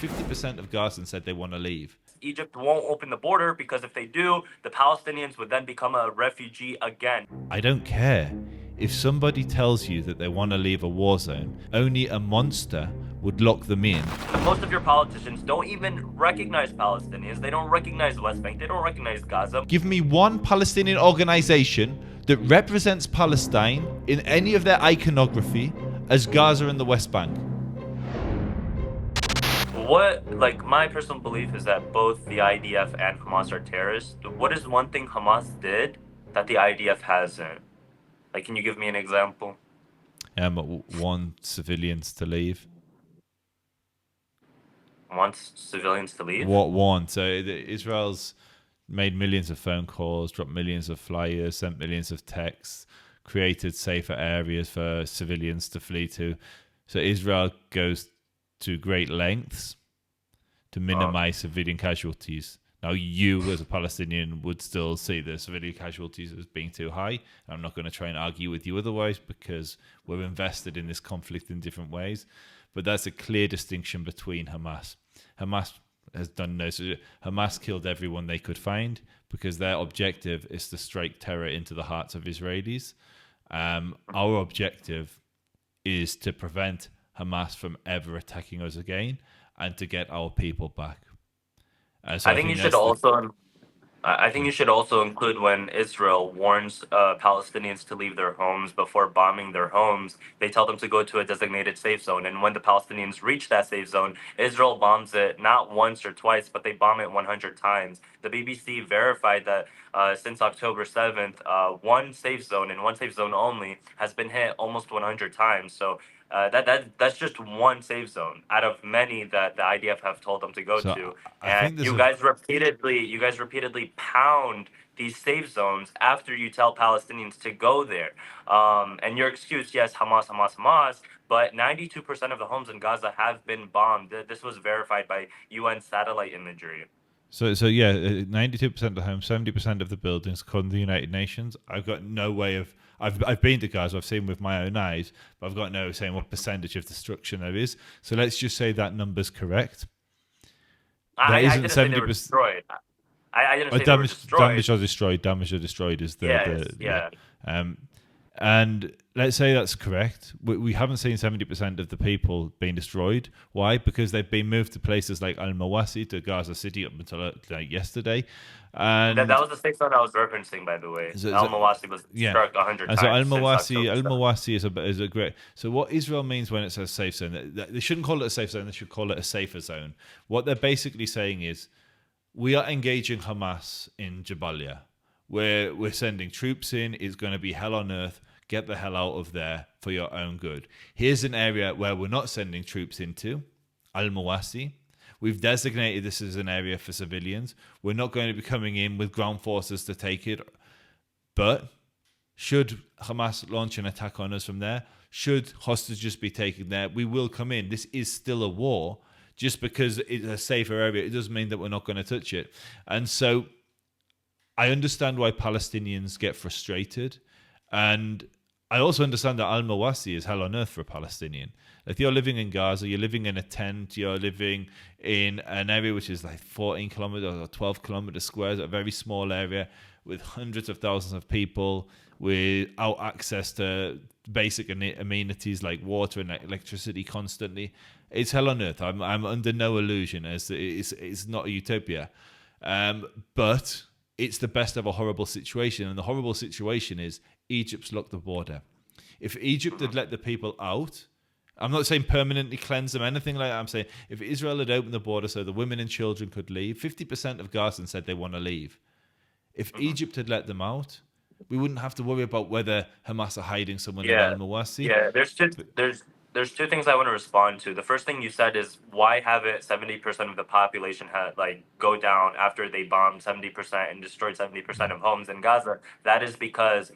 50% of Gazans said they want to leave. Egypt won't open the border because if they do, the Palestinians would then become a refugee again. I don't care. If somebody tells you that they want to leave a war zone, only a monster would lock them in. Most of your politicians don't even recognize Palestinians. They don't recognize West Bank. They don't recognize Gaza. Give me one Palestinian organization that represents Palestine in any of their iconography as Gaza and the West Bank. My personal belief is that both the IDF and Hamas are terrorists. What is one thing Hamas did that the IDF hasn't? Like, can you give me an example? Want civilians to leave. Wants civilians to leave? What want? So Israel's made millions of phone calls, dropped millions of flyers, sent millions of texts, created safer areas for civilians to flee to. So Israel goes to great lengths to minimize civilian casualties. Now, you as a Palestinian would still see the civilian casualties as being too high. I'm not going to try and argue with you otherwise because we're invested in this conflict in different ways. But that's a clear distinction between Hamas. Hamas has done no. So Hamas killed everyone they could find because their objective is to strike terror into the hearts of Israelis. Our objective is to prevent Hamas from ever attacking us again and to get our people back. So I think you should also include when Israel warns Palestinians to leave their homes before bombing their homes. They tell them to go to a designated safe zone, and when the Palestinians reach that safe zone, Israel bombs it not once or twice, but they bomb it 100 times. The BBC verified that since October 7th, one safe zone and one safe zone only has been hit almost 100 times. So that's just one safe zone out of many that the IDF have told them to go to. And you guys repeatedly pound these safe zones after you tell Palestinians to go there. And your excuse, yes, Hamas, Hamas, Hamas, but 92% of the homes in Gaza have been bombed. This was verified by UN satellite imagery. So yeah, 92% of the homes, 70% of the buildings, according to the United Nations. I've got no way of. I've been to Gaza. I've seen with my own eyes, but I've got no saying what percentage of destruction there is. So let's just say that number's correct. I didn't say they were destroyed. I didn't say they were destroyed. Damaged or destroyed. Damaged or destroyed is yeah. And let's say that's correct. We haven't seen 70% of the people being destroyed. Why? Because they've been moved to places like Al-Mawasi to Gaza City up until like yesterday. And that was the safe zone I was referencing, by the way. Al-Mawasi was struck 100 times. So Al-Mawasi is a great. So what Israel means when it says safe zone, they shouldn't call it a safe zone. They should call it a safer zone. What they're basically saying is, we are engaging Hamas in Jabalia. We're sending troops in. It's going to be hell on earth. Get the hell out of there for your own good. Here's an area where we're not sending troops into, Al-Mawasi. We've designated this as an area for civilians. We're not going to be coming in with ground forces to take it. But should Hamas launch an attack on us from there, should hostages be taken there, we will come in. This is still a war. Just because it's a safer area, it doesn't mean that we're not going to touch it. And so I understand why Palestinians get frustrated. And I also understand that Al-Mawasi is hell on earth for a Palestinian. If you're living in Gaza, you're living in a tent, you're living in an area which is like 14 kilometers or 12 kilometers squares, a very small area with hundreds of thousands of people without access to basic amenities like water and electricity constantly. It's hell on earth. I'm under no illusion as it's not a utopia. But it's the best of a horrible situation. And the horrible situation is Egypt's locked the border. If Egypt had let the people out, I'm not saying permanently cleanse them, anything like that. I'm saying if Israel had opened the border so the women and children could leave, 50% of Gazans said they want to leave. If Egypt had let them out, we wouldn't have to worry about whether Hamas are hiding someone in Al-Mawasi. Yeah, there's two things I want to respond to. The first thing you said is, why haven't 70% of the population go down after they bombed 70% and destroyed 70% of homes in Gaza? That is because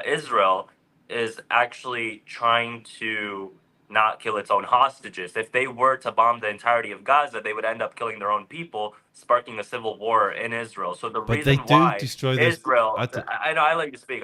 Israel is actually trying to not kill its own hostages. If they were to bomb the entirety of Gaza, they would end up killing their own people, sparking a civil war in Israel. So the reason why Israel, I know, I let you speak.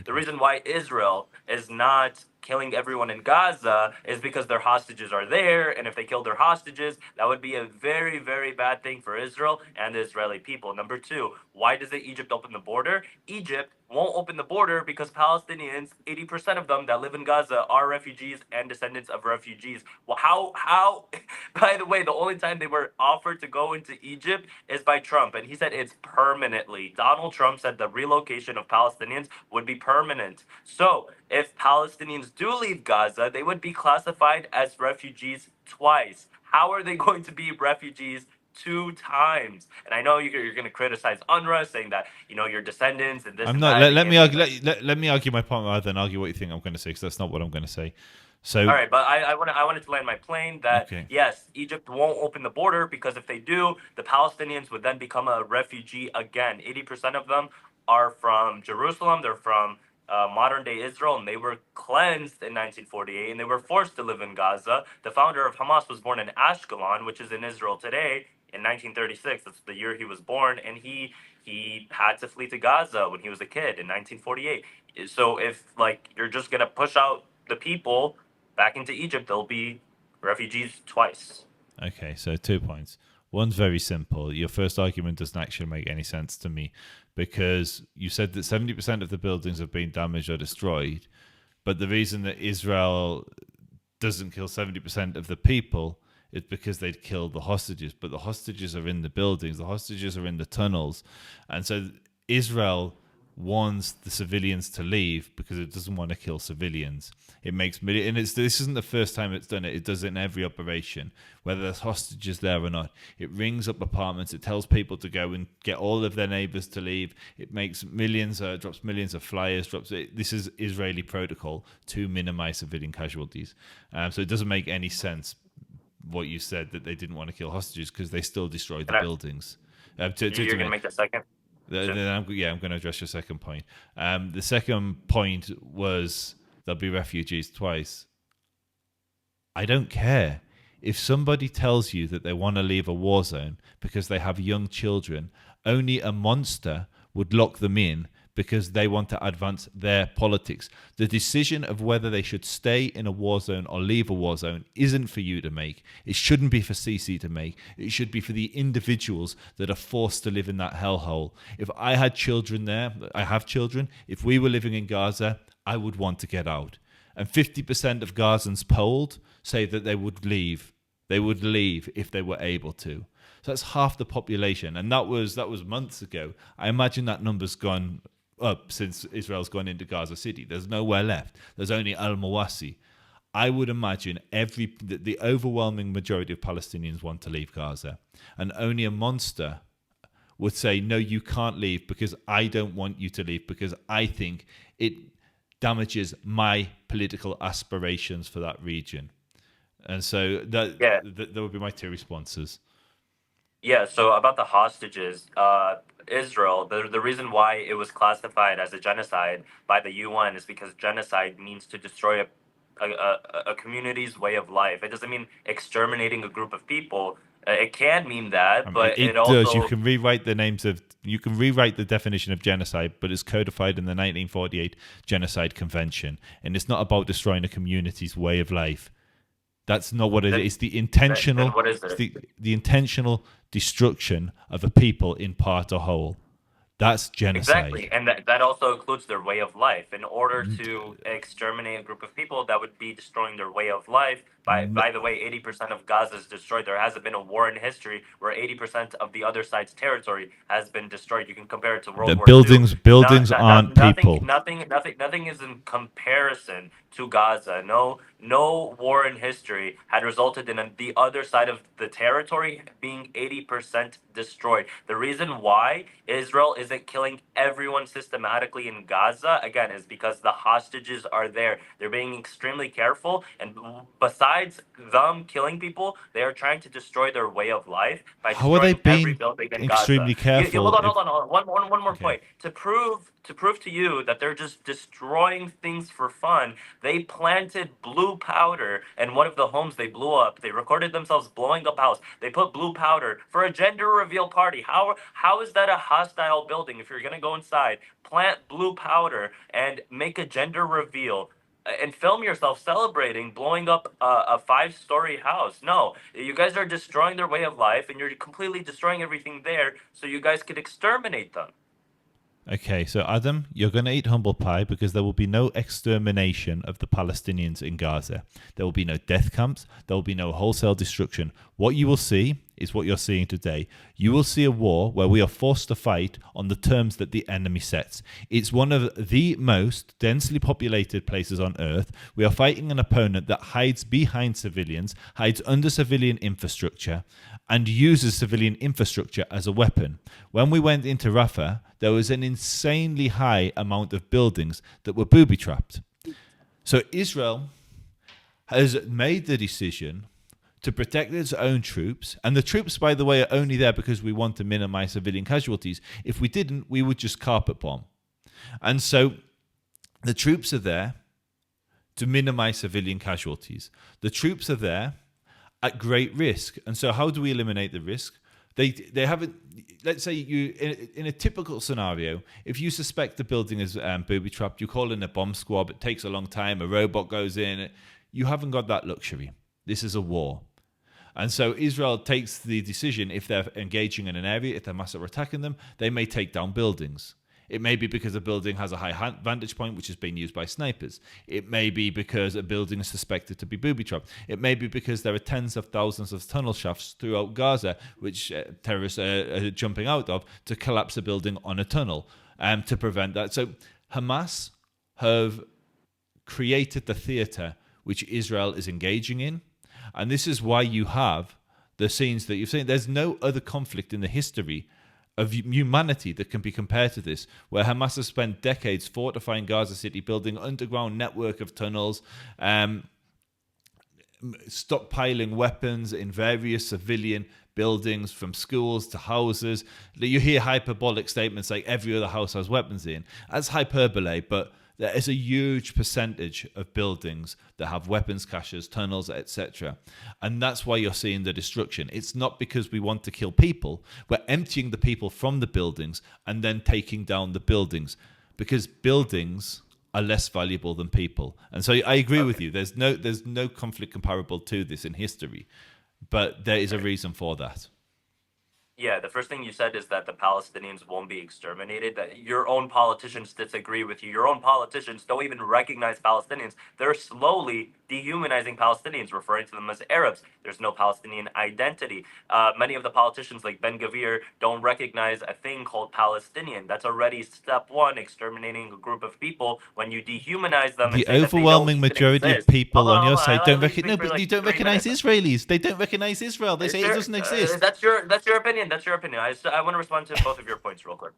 The reason why Israel is not killing everyone in Gaza is because their hostages are there, and if they kill their hostages, that would be a very, very bad thing for Israel and the Israeli people. Number two, why doesn't Egypt open the border? Egypt won't open the border because Palestinians, 80% of them that live in Gaza, are refugees and descendants of refugees. Well, how, by the way, the only time they were offered to go into Egypt is by Trump, and he said it's permanently. Donald Trump said the relocation of Palestinians would be permanent. So, if Palestinians do leave Gaza, they would be classified as refugees twice. How are they going to be refugees two times? And I know you're going to criticize UNRWA, saying that your descendants and this I'm and not. that. Let They me can't argue. leave. Let me argue my point rather than argue what you think I'm going to say, because that's not what I'm going to say. So, All right, but I wanted to land my plane that okay, yes, Egypt won't open the border because if they do, the Palestinians would then become a refugee again. 80% of them are from Jerusalem. They're from modern day Israel, and they were cleansed in 1948, and they were forced to live in Gaza. The founder of Hamas was born in Ashkelon, which is in Israel today, in 1936. That's the year he was born, and he had to flee to Gaza when he was a kid in 1948. So if like you're just gonna push out the people back into Egypt, they'll be refugees twice. okay. So 2 points. One's very simple. Your first argument doesn't actually make any sense to me, because you said that 70% of the buildings have been damaged or destroyed, but the reason that Israel doesn't kill 70% of the people is because they'd kill the hostages. But the hostages are in the buildings, the hostages are in the tunnels. And so Israel wants the civilians to leave because it doesn't want to kill civilians. It makes and this isn't the first time it's done it. It does it in every operation, whether there's hostages there or not. It rings up apartments. It tells people to go and get all of their neighbors to leave. It makes drops millions of flyers. This is Israeli protocol to minimize civilian casualties. So it doesn't make any sense what you said, that they didn't want to kill hostages, because they still destroyed the buildings. You're gonna make the second. Sure. I'm going to address your second point. The second point was there'll be refugees twice. I don't care. If somebody tells you that they want to leave a war zone because they have young children, only a monster would lock them in because they want to advance their politics. The decision of whether they should stay in a war zone or leave a war zone isn't for you to make. It shouldn't be for Sisi to make. It should be for the individuals that are forced to live in that hellhole. If I had children there, I have children, if we were living in Gaza, I would want to get out. And 50% of Gazans polled say that they would leave. They would leave if they were able to. So that's half the population, and that was months ago. I imagine that number's gone up since Israel's gone into Gaza City. There's nowhere left. There's only Al Mawasi. I would imagine the overwhelming majority of Palestinians want to leave Gaza, and only a monster would say, no, you can't leave because I don't want you to leave, because I think it damages my political aspirations for that region. And so that would be my two responses. Yeah, so about the hostages, Israel, the reason why it was classified as a genocide by the UN is because genocide means to destroy a community's way of life. It doesn't mean exterminating a group of people. It can mean that, but it It does. also You can rewrite the definition of genocide, but it's codified in the 1948 Genocide Convention, and it's not about destroying a community's way of life. That's not what it is. It's the intentional. what is It's it? the intentional destruction of a people in part or whole. That's genocide. Exactly, and that also includes their way of life. In order to exterminate a group of people, that would be destroying their way of life. By the way, 80% of Gaza is destroyed. There hasn't been a war in history where 80% of the other side's territory has been destroyed. You can compare it to World The War II. buildings aren't people. Nothing is in comparison to Gaza. No war in history had resulted in the other side of the territory being 80% destroyed. The reason why Israel isn't killing everyone systematically in Gaza, again, is because the hostages are there. They're being extremely careful, and besides them killing people, they are trying to destroy their way of life by How are they destroying every being building in Gaza. extremely careful? Hold on. One more Okay. point. To prove to you that they're just destroying things for fun, they planted blue powder in one of the homes they blew up. They recorded themselves blowing up house. They put blue powder for a gender reveal party. How is that a hostile building? If you're gonna go inside, plant blue powder and make a gender reveal. and film yourself celebrating blowing up a 5-story house. No, you guys are destroying their way of life, and you're completely destroying everything there, so you guys could exterminate them. Okay, so Adam, you're going to eat humble pie because there will be no extermination of the Palestinians in Gaza. There will be no death camps. There will be no wholesale destruction. What you will see is what you're seeing today. You will see a war where we are forced to fight on the terms that the enemy sets. It's one of the most densely populated places on earth. We are fighting an opponent that hides behind civilians, hides under civilian infrastructure, and uses civilian infrastructure as a weapon. When we went into Rafah, there was an insanely high amount of buildings that were booby-trapped. So Israel has made the decision to protect its own troops. And the troops, by the way, are only there because we want to minimize civilian casualties. If we didn't, we would just carpet bomb. And so the troops are there to minimize civilian casualties. The troops are there at great risk. And so how do we eliminate the risk? They haven't. Let's say you in a typical scenario, if you suspect the building is booby trapped, you call in a bomb squad. It takes a long time. A robot goes in. You haven't got that luxury. This is a war. And so Israel takes the decision, if they're engaging in an area, if they're massive attacking them, they may take down buildings. It may be because a building has a high vantage point, which is being used by snipers. It may be because a building is suspected to be booby-trapped. It may be because there are tens of thousands of tunnel shafts throughout Gaza, which terrorists are jumping out of to collapse a building on a tunnel to prevent that. So Hamas have created the theater which Israel is engaging in. And this is why you have the scenes that you've seen. There's no other conflict in the history of humanity that can be compared to this, where Hamas has spent decades fortifying Gaza City, building underground network of tunnels, stockpiling weapons in various civilian buildings, from schools to houses. You hear hyperbolic statements like every other house has weapons in. That's hyperbole, but there is a huge percentage of buildings that have weapons caches, tunnels, etc. And that's why you're seeing the destruction. It's not because we want to kill people. We're emptying the people from the buildings and then taking down the buildings, because buildings are less valuable than people. And so I agree with you. There's no conflict comparable to this in history, but there is a reason for that. Yeah, the first thing you said is that the Palestinians won't be exterminated. That your own politicians disagree with you. Your own politicians don't even recognize Palestinians. They're slowly dehumanizing Palestinians, referring to them as Arabs. There's no Palestinian identity. Many of the politicians, like Ben Gvir, don't recognize a thing called Palestinian. That's already step one, exterminating a group of people when you dehumanize them. The and say overwhelming that they don't majority exist. of people Hold on your hold side don't let me speak recognize. for No, but like you don't 3 recognize minutes. Israelis. They don't recognize Israel. They say it doesn't exist. That's your opinion. That's your opinion. I want to respond to both of your points real quick.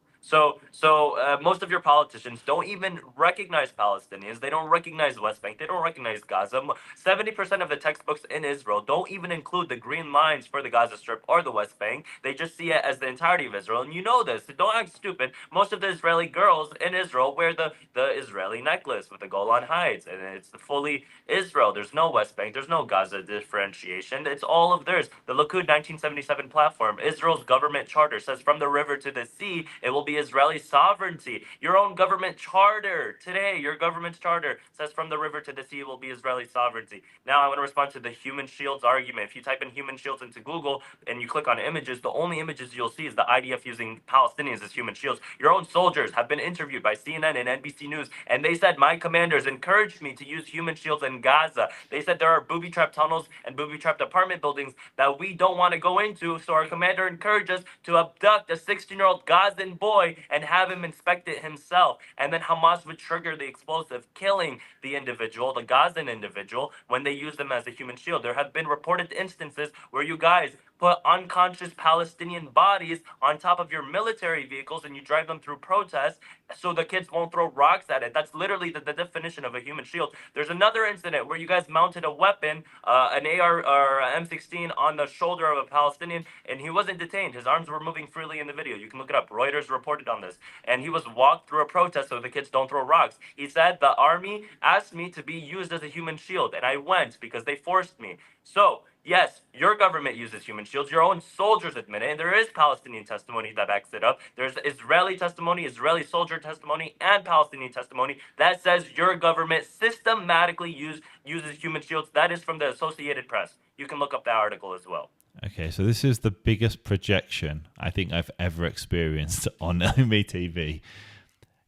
Most of your politicians don't even recognize Palestinians. They don't recognize West Bank. They don't recognize Gaza. 70% of the textbooks in Israel don't even include the green lines for the Gaza Strip or the West Bank. They just see it as the entirety of Israel, and you know this. So don't act stupid. Most of the Israeli girls in Israel wear the Israeli necklace with the Golan Heights, and it's fully Israel. There's no West Bank. There's no Gaza differentiation. It's all of theirs. The Likud 1977 platform, Israel's government charter, says from the river to the sea, it will be Israeli sovereignty. Your own government charter today, your government's charter says from the river to the sea, it will be Israeli sovereignty. Now I want to respond to the human shields argument. If you type in human shields into Google and you click on images, the only images you'll see is the IDF using Palestinians as human shields. Your own soldiers have been interviewed by CNN and NBC News, and they said, my commanders encouraged me to use human shields in Gaza. They said there are booby-trapped tunnels and booby-trapped apartment buildings that we don't want to go into, so our commander encouraged us to abduct a 16-year-old Gazan boy and have him inspect it himself. And then Hamas would trigger the explosive, killing the individual, the Gazan individual, when they use them as a human shield. There have been reported instances where you guys put unconscious Palestinian bodies on top of your military vehicles and you drive them through protests so the kids won't throw rocks at it. That's literally the definition of a human shield. There's another incident where you guys mounted a weapon, an AR or M16 on the shoulder of a Palestinian, and he wasn't detained. His arms were moving freely in the video. You can look it up. Reuters reported on this. And he was walked through a protest so the kids don't throw rocks. He said, the army asked me to be used as a human shield, and I went because they forced me. So Yes, your government uses human shields. Your own soldiers admit it, and there is Palestinian testimony that backs it up. There's Israeli testimony, Israeli soldier testimony, and Palestinian testimony that says your government systematically uses human shields. That is from the Associated Press. You can look up that article as well. Okay, so this is the biggest projection I think I've ever experienced on Ome TV.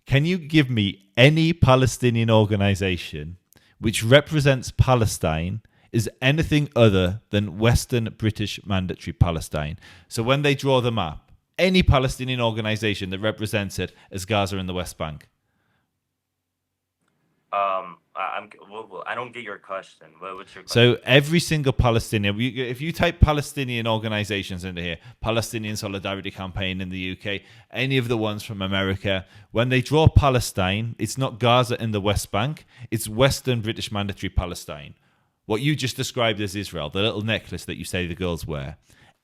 Can you give me any Palestinian organization which represents Palestine is anything other than Western British Mandatory Palestine? So when they draw the map, any Palestinian organization that represents it as Gaza and the West Bank? I don't get your question. What's your question? So every single Palestinian, if you type Palestinian organizations into here, Palestinian Solidarity Campaign in the UK, any of the ones from America, when they draw Palestine, it's not Gaza and the West Bank, it's Western British Mandatory Palestine. What you just described as Israel, the little necklace that you say the girls wear.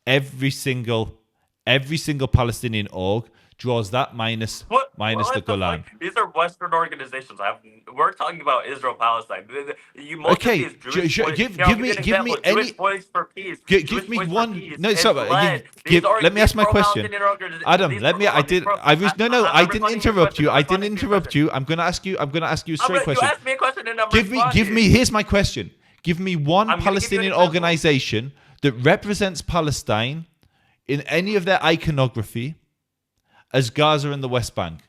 Every single Palestinian org draws that minus the Golan. These are Western organizations. We're talking about Israel-Palestine. Okay, give me any. Jewish Voice for Peace. Give me one. No, sorry. Let me ask my question, Adam. Let me. I didn't interrupt you. I didn't interrupt you. I'm going to ask you a straight question. You asked me a question and I'm responding. Give me. Here's my question. Give me one Palestinian organization that represents Palestine in any of their iconography as Gaza and the West Bank.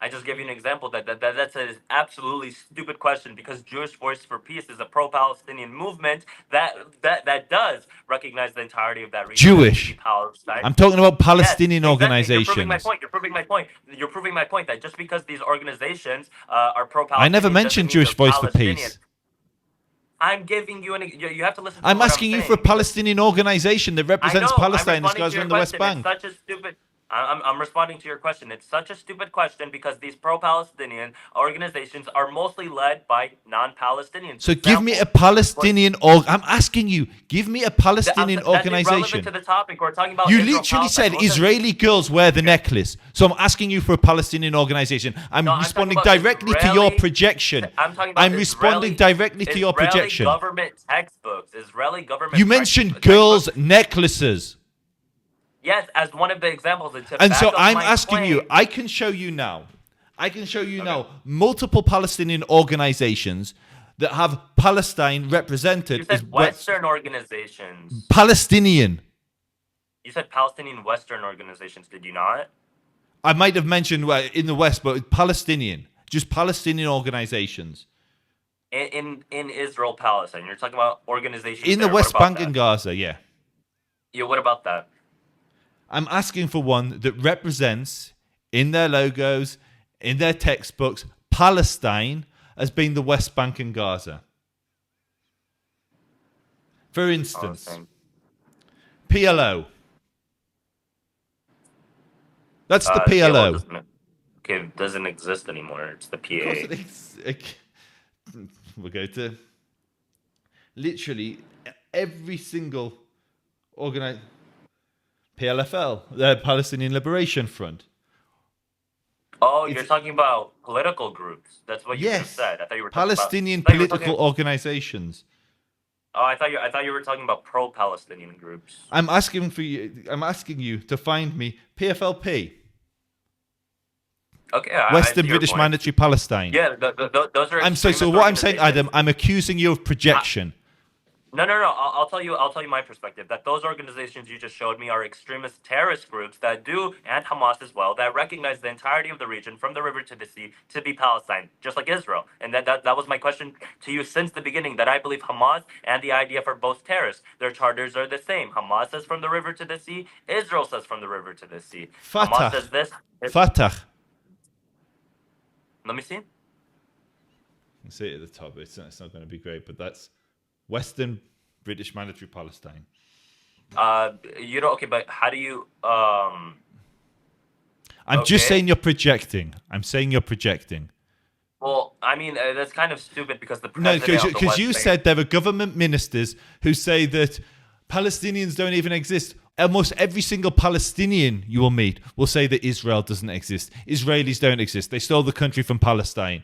I just gave you an example that's an absolutely stupid question, because Jewish Voice for Peace is a pro-Palestinian movement that does recognize the entirety of that region. Jewish. Palestine. I'm talking about Palestinian organizations. You're proving my point that just because these organizations are pro-Palestinian, I never mentioned Jewish Voice for Peace. I'm giving you you have to listen to I'm what asking I'm you for a Palestinian organization that represents Palestine as I'm Gaza and the West Bank. It's such a stupid. I'm responding to your question. It's such a stupid question because these pro-Palestinian organizations are mostly led by non-Palestinians. So give me a Palestinian I'm asking you, give me a Palestinian organization. That's irrelevant to the topic. We're talking about You literally said Israeli girls wear the necklace. So I'm asking you for a Palestinian organization. I'm responding directly to your projection. I'm responding directly to your projection. Israeli government textbooks. Israeli government. You mentioned girls' necklaces. Yes, as one of the examples. And so I'm asking you, I can show you now multiple Palestinian organizations that have Palestine represented. You said Western organizations. Palestinian. You said Palestinian Western organizations, did you not? I might have mentioned in the West, but Palestinian. Just Palestinian organizations. In Israel, Palestine. You're talking about organizations in the West Bank and Gaza, yeah. Yeah, what about that? I'm asking for one that represents, in their logos, in their textbooks, Palestine as being the West Bank and Gaza. For instance, PLO. That's the PLO. It doesn't exist anymore. It's the PA. We'll go to literally every single organization. PLFL, the Palestinian Liberation Front. Oh, you're talking about political groups. That's what you just said. I thought you were talking Palestinian political organizations. Oh, I thought you were talking about pro-Palestinian groups. I'm asking you to find me PFLP. Okay, Western British Mandatory Palestine. Yeah, those are. So what I'm saying, Adam, I'm accusing you of projection. No. I'll tell you my perspective. That those organizations you just showed me are extremist terrorist groups that do, and Hamas as well, that recognize the entirety of the region from the river to the sea to be Palestine, just like Israel. And that was my question to you since the beginning. That I believe Hamas and the IDF are both terrorists. Their charters are the same. Hamas says from the river to the sea. Israel says from the river to the sea. Fatah. Hamas says this. Fatah. Let me see. You can see it at the top. It's not going to be great, but that's Western British Mandatory Palestine. Okay, but how do you? I'm just saying you're projecting. I'm saying you're projecting. Well, I mean, that's kind of stupid because the president because you said there are government ministers who say that Palestinians don't even exist. Almost every single Palestinian you will meet will say that Israel doesn't exist. Israelis don't exist. They stole the country from Palestine.